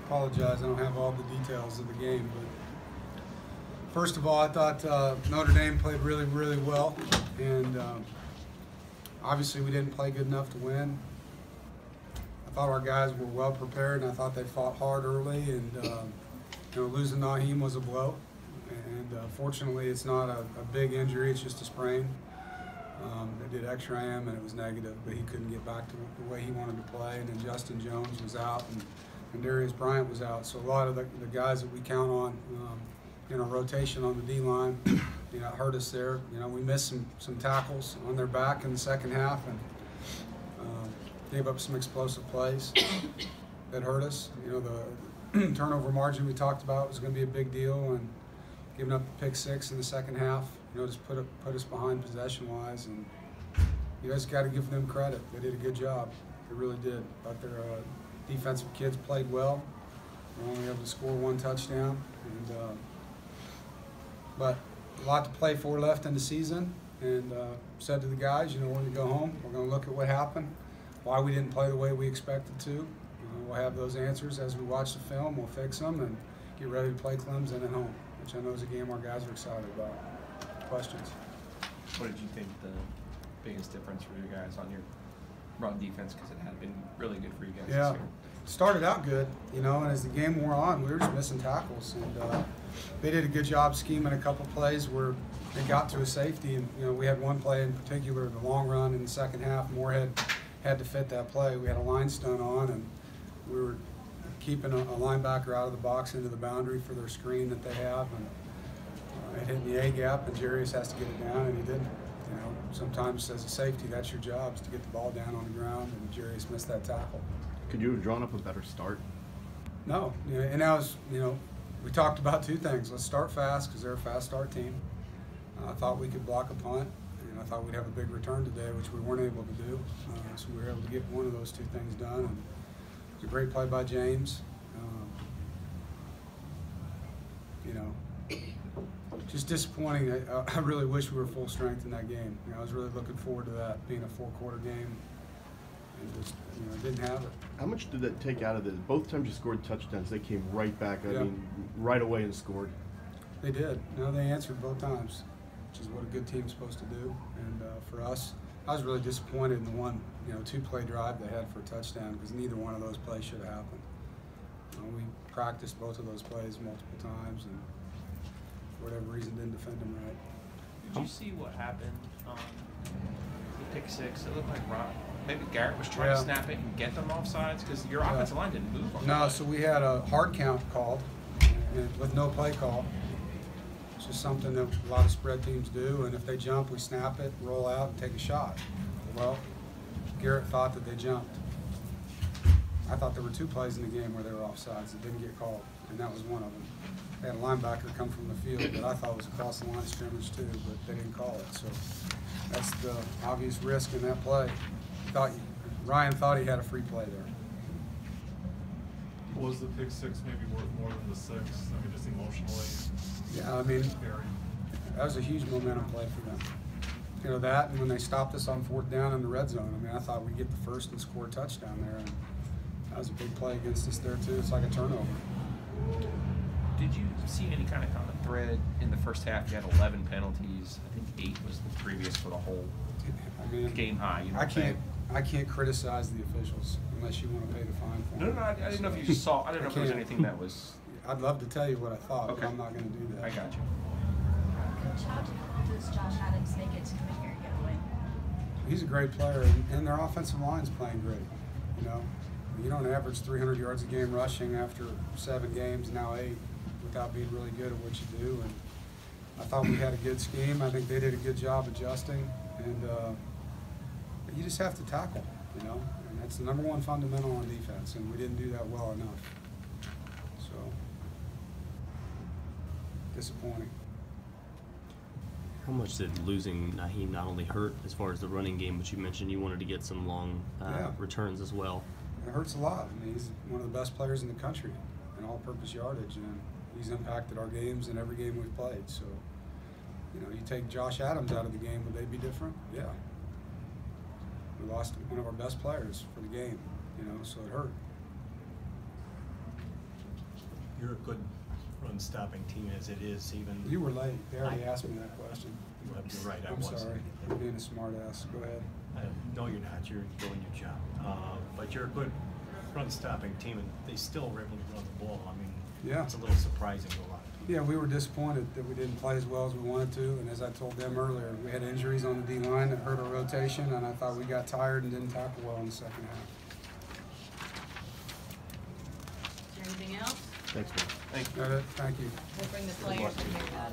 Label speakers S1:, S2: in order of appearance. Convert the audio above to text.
S1: apologize. I don't have all the details of the game, but first of all, I thought Notre Dame played really, really well, and obviously we didn't play good enough to win. I thought our guys were well prepared, and I thought they fought hard early, and losing Naheem was a blow. And fortunately, it's not a big injury; it's just a sprain. They did X-ray-him, and it was negative, but he couldn't get back to the way he wanted to play. And then Justin Jones was out, and Darius Bryant was out. So a lot of the guys that we count on in our rotation on the D-line, it hurt us there. We missed some tackles on their back in the second half, and gave up some explosive plays that hurt us. The turnover margin we talked about was going to be a big deal, and giving up the pick six in the second half, just put us behind possession-wise, and you just got to give them credit. They did a good job. They really did. But their defensive kids played well. We're only able to score one touchdown, and but a lot to play for left in the season. And said to the guys, when we go home, we're going to look at what happened, why we didn't play the way we expected to. We'll have those answers as we watch the film. We'll fix them and get ready to play Clemson at home, which I know is a game our guys are excited about. Questions?
S2: What did you think the biggest difference for you guys on your run defense, because it had been really good for you guys this year?
S1: Started out good, and as the game wore on, we were just missing tackles, and they did a good job scheming a couple plays where they got to a safety, and we had one play in particular, the long run in the second half. Moorhead had to fit that play. We had a line stun on, and we were keeping a linebacker out of the box into the boundary for their screen that they have, and it hit in the A gap, and Jarius has to get it down, and he didn't. Sometimes as a safety, that's your job, is to get the ball down on the ground, and Jarius missed that tackle.
S3: Could you have drawn up a better start?
S1: No, and that was, we talked about two things. Let's start fast, because they're a fast start team. I thought we could block a punt, and I thought we'd have a big return today, which we weren't able to do. So we were able to get one of those two things done, and it was a great play by James. Just disappointing. I really wish we were full strength in that game. I was really looking forward to that being a four-quarter game, and just didn't have it.
S3: How much did that take out of it? Both times you scored touchdowns, they came right back. I mean, right away and scored.
S1: They did. They answered both times, which is what a good team's supposed to do. And for us, I was really disappointed in the one, two-play drive they had for a touchdown, because neither one of those plays should have happened. We practiced both of those plays multiple times, and for whatever reason didn't defend them right.
S2: Did you see what happened on the pick six? It looked like maybe Garrett was trying to snap it and get them offsides, because your offensive line didn't move on
S1: No, so we had a hard count called with no play call. It's just something that a lot of spread teams do, and if they jump, we snap it, roll out, and take a shot. Well, Garrett thought that they jumped. I thought there were two plays in the game where they were offsides that didn't get called, and that was one of them. They had a linebacker come from the field that I thought was across the line of scrimmage too, but they didn't call it. So that's the obvious risk in that play. Ryan thought he had a free play there.
S4: Was the pick six maybe worth more than the six? Just emotionally.
S1: Yeah, that was a huge momentum play for them. That, and when they stopped us on fourth down in the red zone, I thought we'd get the first and score a touchdown there. And that was a big play against us there too. It's like a turnover.
S2: Did you see any kind of common thread in the first half? You had 11 penalties. I think 8 was the previous for the whole game high.
S1: I can't criticize the officials unless you want to pay the fine for them.
S2: No, I didn't know if you saw. I didn't know if there was anything that was.
S1: I'd love to tell you what I thought, but I'm not going to do that.
S2: I got you.
S5: Coach, how does Josh Adams make it to come in here and get a win?
S1: He's a great player, and their offensive line's playing great. You don't average 300 yards a game rushing after 7 games, now 8, without being really good at what you do. And I thought we had a good scheme. I think they did a good job adjusting, and you just have to tackle, and that's the #1 fundamental on defense, and we didn't do that well enough. So, disappointing.
S6: How much did losing Naheem not only hurt as far as the running game, but you mentioned you wanted to get some long returns as well?
S1: It hurts a lot. He's one of the best players in the country in all-purpose yardage, and he's impacted our games in every game we've played. So, you take Josh Adams out of the game, would they be different? Yeah. We lost one of our best players for the game, so it hurt.
S7: you're a good run-stopping team as it is, even.
S1: You were late. They already asked me that question.
S7: You're right, I
S1: I'm
S7: was.
S1: sorry. I'm being a smart ass. Go ahead.
S7: No, you're not. You're doing your job. But you're a good run-stopping team, and they still were able to run the ball. I mean,
S1: Yeah.
S7: it's a little surprising to a lot of people.
S1: Yeah, we were disappointed that we didn't play as well as we wanted to, and as I told them earlier, we had injuries on the D-line that hurt our rotation, and I thought we got tired and didn't tackle well in the second half.
S8: Is there anything else?
S3: Thanks, man.
S2: Thank you.
S1: Thank you.
S8: We'll bring the players in here now.